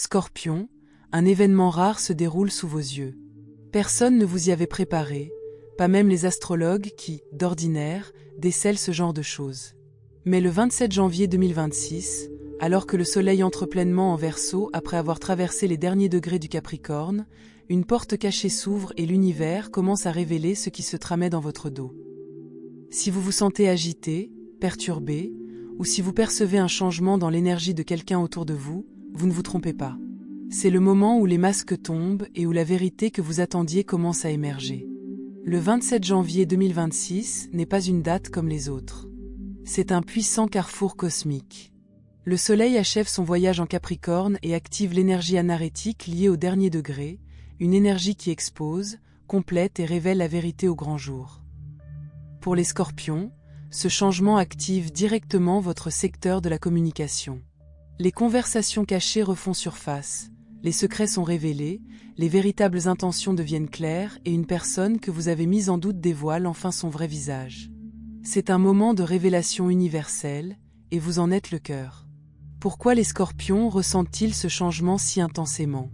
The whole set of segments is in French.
Scorpion, un événement rare se déroule sous vos yeux. Personne ne vous y avait préparé, pas même les astrologues qui, d'ordinaire, décèlent ce genre de choses. Mais le 27 janvier 2026, alors que le Soleil entre pleinement en Verseau après avoir traversé les derniers degrés du Capricorne, une porte cachée s'ouvre et l'univers commence à révéler ce qui se tramait dans votre dos. Si vous vous sentez agité, perturbé, ou si vous percevez un changement dans l'énergie de quelqu'un autour de vous, vous ne vous trompez pas. C'est le moment où les masques tombent et où la vérité que vous attendiez commence à émerger. Le 27 janvier 2026 n'est pas une date comme les autres. C'est un puissant carrefour cosmique. Le Soleil achève son voyage en Capricorne et active l'énergie anarétique liée au dernier degré, une énergie qui expose, complète et révèle la vérité au grand jour. Pour les Scorpions, ce changement active directement votre secteur de la communication. Les conversations cachées refont surface, les secrets sont révélés, les véritables intentions deviennent claires et une personne que vous avez mise en doute dévoile enfin son vrai visage. C'est un moment de révélation universelle, et vous en êtes le cœur. Pourquoi les Scorpions ressentent-ils ce changement si intensément?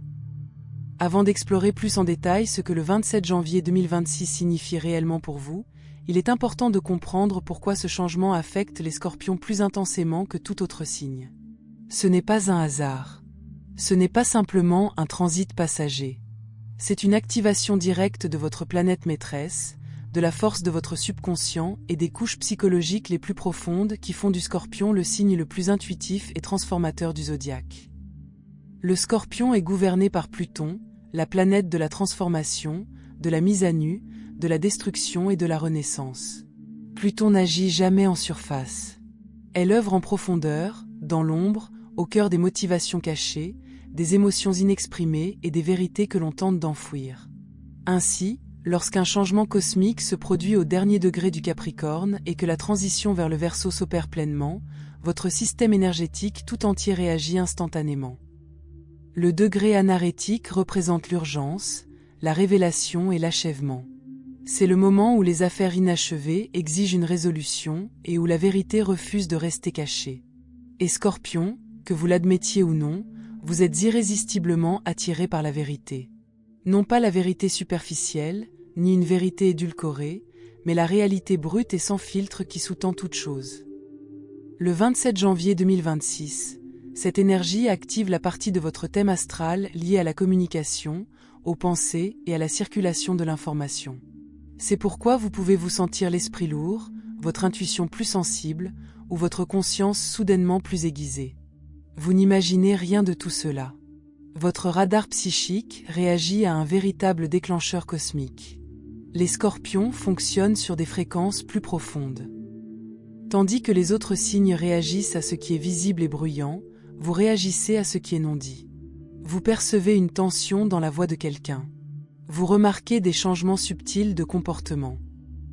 Avant d'explorer plus en détail ce que le 27 janvier 2026 signifie réellement pour vous, il est important de comprendre pourquoi ce changement affecte les Scorpions plus intensément que tout autre signe. Ce n'est pas un hasard. Ce n'est pas simplement un transit passager. C'est une activation directe de votre planète maîtresse, de la force de votre subconscient et des couches psychologiques les plus profondes qui font du Scorpion le signe le plus intuitif et transformateur du zodiaque. Le Scorpion est gouverné par Pluton, la planète de la transformation, de la mise à nu, de la destruction et de la renaissance. Pluton n'agit jamais en surface. Elle œuvre en profondeur, dans l'ombre, au cœur des motivations cachées, des émotions inexprimées et des vérités que l'on tente d'enfouir. Ainsi, lorsqu'un changement cosmique se produit au dernier degré du Capricorne et que la transition vers le Verseau s'opère pleinement, votre système énergétique tout entier réagit instantanément. Le degré anarétique représente l'urgence, la révélation et l'achèvement. C'est le moment où les affaires inachevées exigent une résolution et où la vérité refuse de rester cachée. Et Scorpion, que vous l'admettiez ou non, vous êtes irrésistiblement attiré par la vérité. Non pas la vérité superficielle, ni une vérité édulcorée, mais la réalité brute et sans filtre qui sous-tend toute chose. Le 27 janvier 2026, cette énergie active la partie de votre thème astral liée à la communication, aux pensées et à la circulation de l'information. C'est pourquoi vous pouvez vous sentir l'esprit lourd, votre intuition plus sensible, ou votre conscience soudainement plus aiguisée. Vous n'imaginez rien de tout cela. Votre radar psychique réagit à un véritable déclencheur cosmique. Les Scorpions fonctionnent sur des fréquences plus profondes. Tandis que les autres signes réagissent à ce qui est visible et bruyant, vous réagissez à ce qui est non dit. Vous percevez une tension dans la voix de quelqu'un. Vous remarquez des changements subtils de comportement.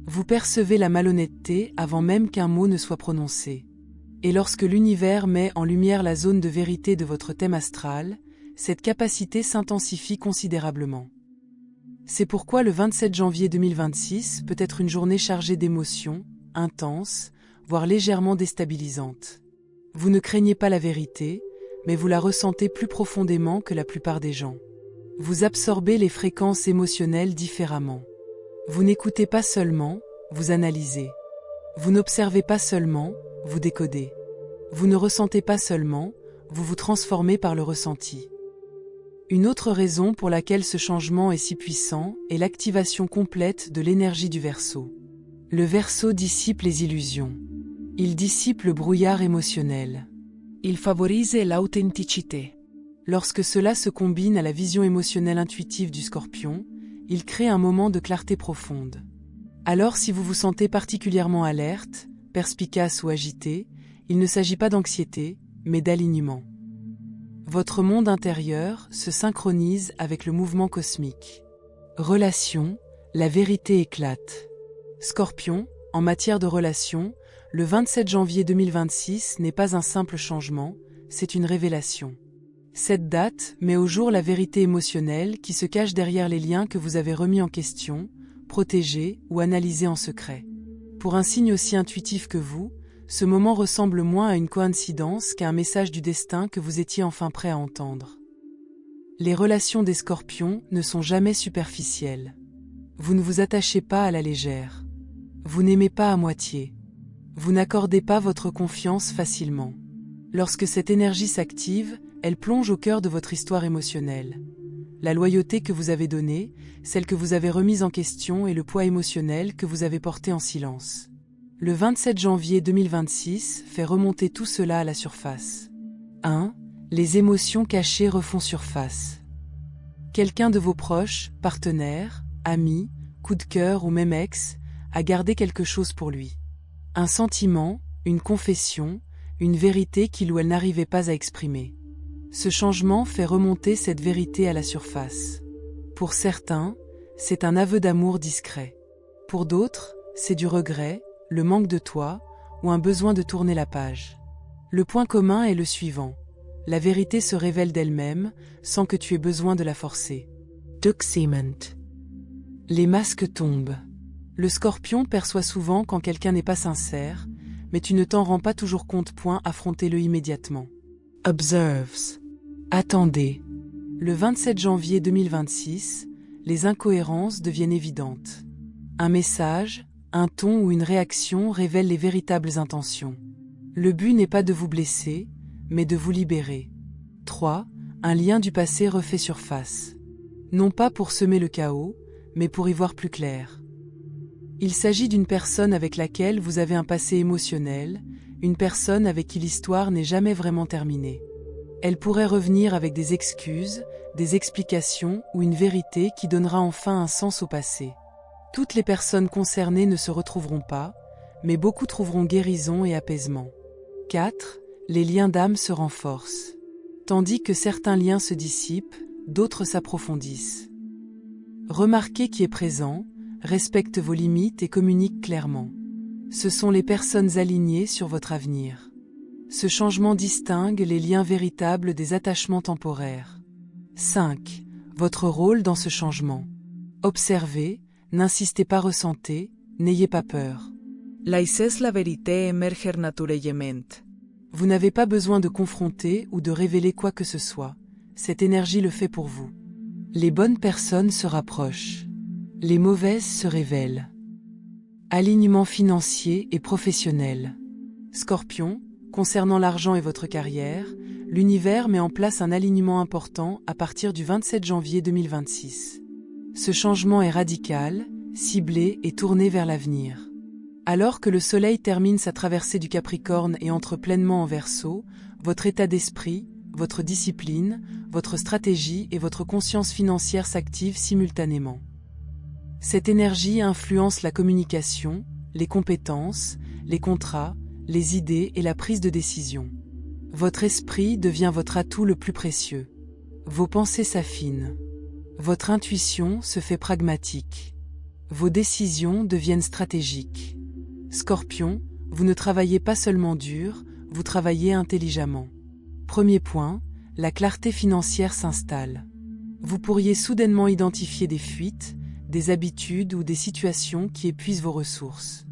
Vous percevez la malhonnêteté avant même qu'un mot ne soit prononcé. Et lorsque l'univers met en lumière la zone de vérité de votre thème astral, cette capacité s'intensifie considérablement. C'est pourquoi le 27 janvier 2026 peut être une journée chargée d'émotions, intense, voire légèrement déstabilisante. Vous ne craignez pas la vérité, mais vous la ressentez plus profondément que la plupart des gens. Vous absorbez les fréquences émotionnelles différemment. Vous n'écoutez pas seulement, vous analysez. Vous n'observez pas seulement, vous décodez. Vous ne ressentez pas seulement, vous vous transformez par le ressenti. Une autre raison pour laquelle ce changement est si puissant est l'activation complète de l'énergie du Verseau. Le Verseau dissipe les illusions. Il dissipe le brouillard émotionnel. Il favorise l'authenticité. Lorsque cela se combine à la vision émotionnelle intuitive du Scorpion, il crée un moment de clarté profonde. Alors si vous vous sentez particulièrement alerte, perspicace ou agité, il ne s'agit pas d'anxiété, mais d'alignement. Votre monde intérieur se synchronise avec le mouvement cosmique. Relation, la vérité éclate. Scorpion, en matière de relations, le 27 janvier 2026 n'est pas un simple changement, c'est une révélation. Cette date met au jour la vérité émotionnelle qui se cache derrière les liens que vous avez remis en question, protégés ou analysés en secret. Pour un signe aussi intuitif que vous, ce moment ressemble moins à une coïncidence qu'à un message du destin que vous étiez enfin prêt à entendre. Les relations des Scorpions ne sont jamais superficielles. Vous ne vous attachez pas à la légère. Vous n'aimez pas à moitié. Vous n'accordez pas votre confiance facilement. Lorsque cette énergie s'active, elle plonge au cœur de votre histoire émotionnelle. La loyauté que vous avez donnée, celle que vous avez remise en question et le poids émotionnel que vous avez porté en silence. Le 27 janvier 2026 fait remonter tout cela à la surface. 1. Les émotions cachées refont surface. Quelqu'un de vos proches, partenaires, amis, coup de cœur ou même ex, a gardé quelque chose pour lui. Un sentiment, une confession, une vérité qu'il ou elle n'arrivait pas à exprimer. Ce changement fait remonter cette vérité à la surface. Pour certains, c'est un aveu d'amour discret. Pour d'autres, c'est du regret, le manque de toi, ou un besoin de tourner la page. Le point commun est le suivant. La vérité se révèle d'elle-même, sans que tu aies besoin de la forcer. Cement. Les masques tombent. Le Scorpion perçoit souvent quand quelqu'un n'est pas sincère, mais tu ne t'en rends pas toujours compte. Affrontez-le immédiatement. Observes. Attendez. Le 27 janvier 2026, les incohérences deviennent évidentes. Un message, un ton ou une réaction révèlent les véritables intentions. Le but n'est pas de vous blesser, mais de vous libérer. 3. Un lien du passé refait surface. Non pas pour semer le chaos, mais pour y voir plus clair. Il s'agit d'une personne avec laquelle vous avez un passé émotionnel, une personne avec qui l'histoire n'est jamais vraiment terminée. Elle pourrait revenir avec des excuses, des explications ou une vérité qui donnera enfin un sens au passé. Toutes les personnes concernées ne se retrouveront pas, mais beaucoup trouveront guérison et apaisement. 4. Les liens d'âme se renforcent. Tandis que certains liens se dissipent, d'autres s'approfondissent. Remarquez qui est présent, respecte vos limites et communique clairement. Ce sont les personnes alignées sur votre avenir. Ce changement distingue les liens véritables des attachements temporaires. 5. Votre rôle dans ce changement. Observez, n'insistez pas, ressentez, n'ayez pas peur. Laissez la vérité émerger naturellement. Vous n'avez pas besoin de confronter ou de révéler quoi que ce soit. Cette énergie le fait pour vous. Les bonnes personnes se rapprochent. Les mauvaises se révèlent. Alignement financier et professionnel. Scorpion, concernant l'argent et votre carrière, l'univers met en place un alignement important à partir du 27 janvier 2026. Ce changement est radical, ciblé et tourné vers l'avenir. Alors que le Soleil termine sa traversée du Capricorne et entre pleinement en Verseau, votre état d'esprit, votre discipline, votre stratégie et votre conscience financière s'activent simultanément. Cette énergie influence la communication, les compétences, les contrats, les idées et la prise de décision. Votre esprit devient votre atout le plus précieux. Vos pensées s'affinent. Votre intuition se fait pragmatique. Vos décisions deviennent stratégiques. Scorpion, vous ne travaillez pas seulement dur, vous travaillez intelligemment. Premier point, la clarté financière s'installe. Vous pourriez soudainement identifier des fuites, des habitudes ou des situations qui épuisent vos ressources.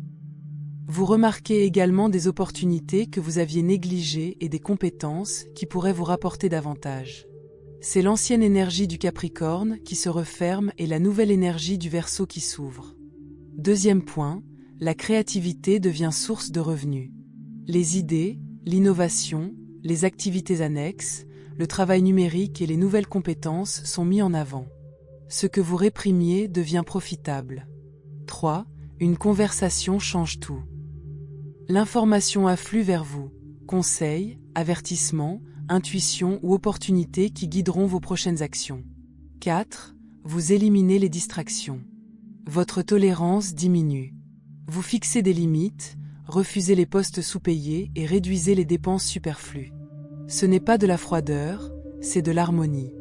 Vous remarquez également des opportunités que vous aviez négligées et des compétences qui pourraient vous rapporter davantage. C'est l'ancienne énergie du Capricorne qui se referme et la nouvelle énergie du Verseau qui s'ouvre. Deuxième point, la créativité devient source de revenus. Les idées, l'innovation, les activités annexes, le travail numérique et les nouvelles compétences sont mis en avant. Ce que vous réprimiez devient profitable. 3. Une conversation change tout. L'information afflue vers vous. Conseils, avertissements, intuitions ou opportunités qui guideront vos prochaines actions. 4. Vous éliminez les distractions. Votre tolérance diminue. Vous fixez des limites, refusez les postes sous-payés et réduisez les dépenses superflues. Ce n'est pas de la froideur, c'est de l'harmonie.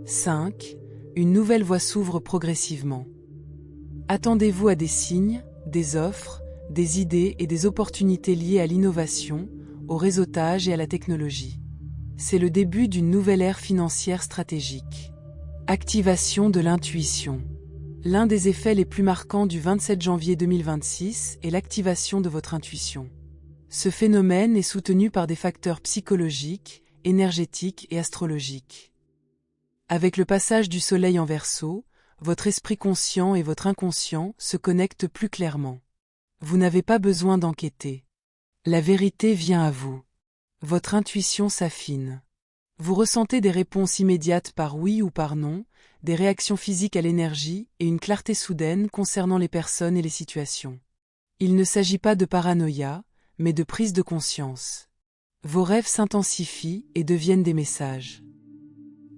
5. Une nouvelle voie s'ouvre progressivement. Attendez-vous à des signes, des offres, des idées et des opportunités liées à l'innovation, au réseautage et à la technologie. C'est le début d'une nouvelle ère financière stratégique. Activation de l'intuition. L'un des effets les plus marquants du 27 janvier 2026 est l'activation de votre intuition. Ce phénomène est soutenu par des facteurs psychologiques, énergétiques et astrologiques. Avec le passage du soleil en Verseau, votre esprit conscient et votre inconscient se connectent plus clairement. Vous n'avez pas besoin d'enquêter. La vérité vient à vous. Votre intuition s'affine. Vous ressentez des réponses immédiates par oui ou par non, des réactions physiques à l'énergie et une clarté soudaine concernant les personnes et les situations. Il ne s'agit pas de paranoïa, mais de prise de conscience. Vos rêves s'intensifient et deviennent des messages.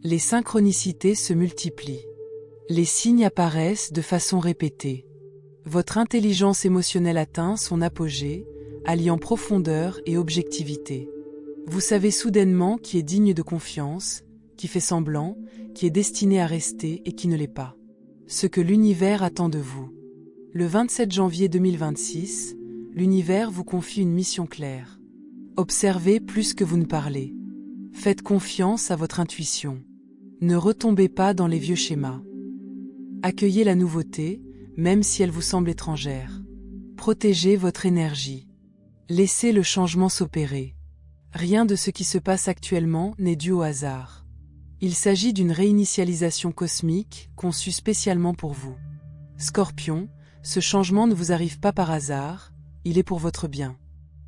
Les synchronicités se multiplient. Les signes apparaissent de façon répétée. Votre intelligence émotionnelle atteint son apogée, alliant profondeur et objectivité. Vous savez soudainement qui est digne de confiance, qui fait semblant, qui est destiné à rester et qui ne l'est pas. Ce que l'univers attend de vous. Le 27 janvier 2026, l'univers vous confie une mission claire. Observez plus que vous ne parlez. Faites confiance à votre intuition. Ne retombez pas dans les vieux schémas. Accueillez la nouveauté, même si elle vous semble étrangère. Protégez votre énergie. Laissez le changement s'opérer. Rien de ce qui se passe actuellement n'est dû au hasard. Il s'agit d'une réinitialisation cosmique conçue spécialement pour vous. Scorpion, ce changement ne vous arrive pas par hasard, il est pour votre bien.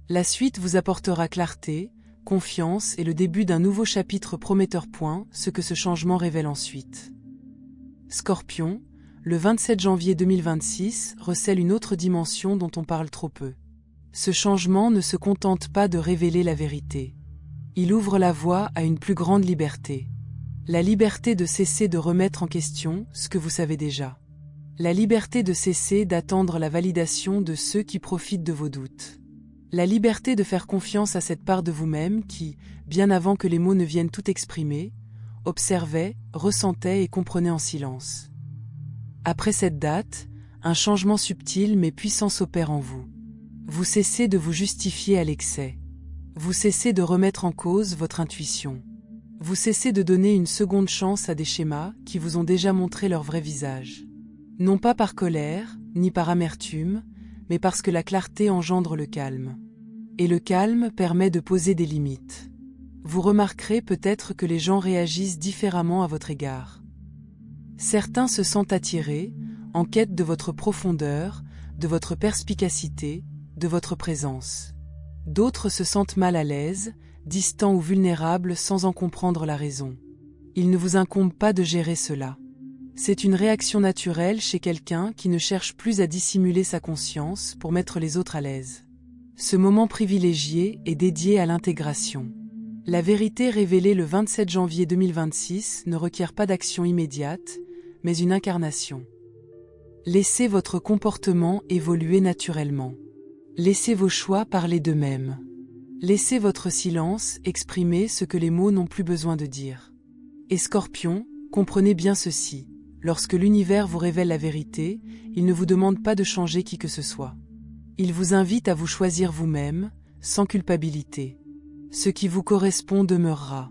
La suite vous apportera clarté, confiance et le début d'un nouveau chapitre prometteur. Ce que ce changement révèle ensuite. Scorpion, le 27 janvier 2026 recèle une autre dimension dont on parle trop peu. Ce changement ne se contente pas de révéler la vérité. Il ouvre la voie à une plus grande liberté. La liberté de cesser de remettre en question ce que vous savez déjà. La liberté de cesser d'attendre la validation de ceux qui profitent de vos doutes. La liberté de faire confiance à cette part de vous-même qui, bien avant que les mots ne viennent tout exprimer, observait, ressentait et comprenait en silence. Après cette date, un changement subtil mais puissant s'opère en vous. Vous cessez de vous justifier à l'excès. Vous cessez de remettre en cause votre intuition. Vous cessez de donner une seconde chance à des schémas qui vous ont déjà montré leur vrai visage. Non pas par colère, ni par amertume, mais parce que la clarté engendre le calme. Et le calme permet de poser des limites. Vous remarquerez peut-être que les gens réagissent différemment à votre égard. Certains se sentent attirés, en quête de votre profondeur, de votre perspicacité, de votre présence. D'autres se sentent mal à l'aise, distants ou vulnérables sans en comprendre la raison. Il ne vous incombe pas de gérer cela. C'est une réaction naturelle chez quelqu'un qui ne cherche plus à dissimuler sa conscience pour mettre les autres à l'aise. Ce moment privilégié est dédié à l'intégration. La vérité révélée le 27 janvier 2026 ne requiert pas d'action immédiate, mais une incarnation. Laissez votre comportement évoluer naturellement. Laissez vos choix parler d'eux-mêmes. Laissez votre silence exprimer ce que les mots n'ont plus besoin de dire. Et Scorpion, comprenez bien ceci. Lorsque l'univers vous révèle la vérité, il ne vous demande pas de changer qui que ce soit. Il vous invite à vous choisir vous-même, sans culpabilité. Ce qui vous correspond demeurera.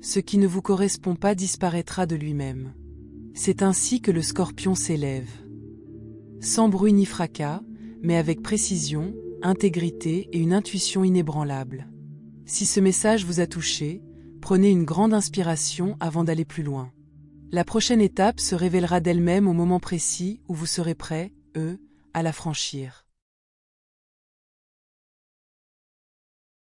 Ce qui ne vous correspond pas disparaîtra de lui-même. C'est ainsi que le Scorpion s'élève. Sans bruit ni fracas, mais avec précision, intégrité et une intuition inébranlable. Si ce message vous a touché, prenez une grande inspiration avant d'aller plus loin. La prochaine étape se révélera d'elle-même au moment précis où vous serez prêt, à la franchir.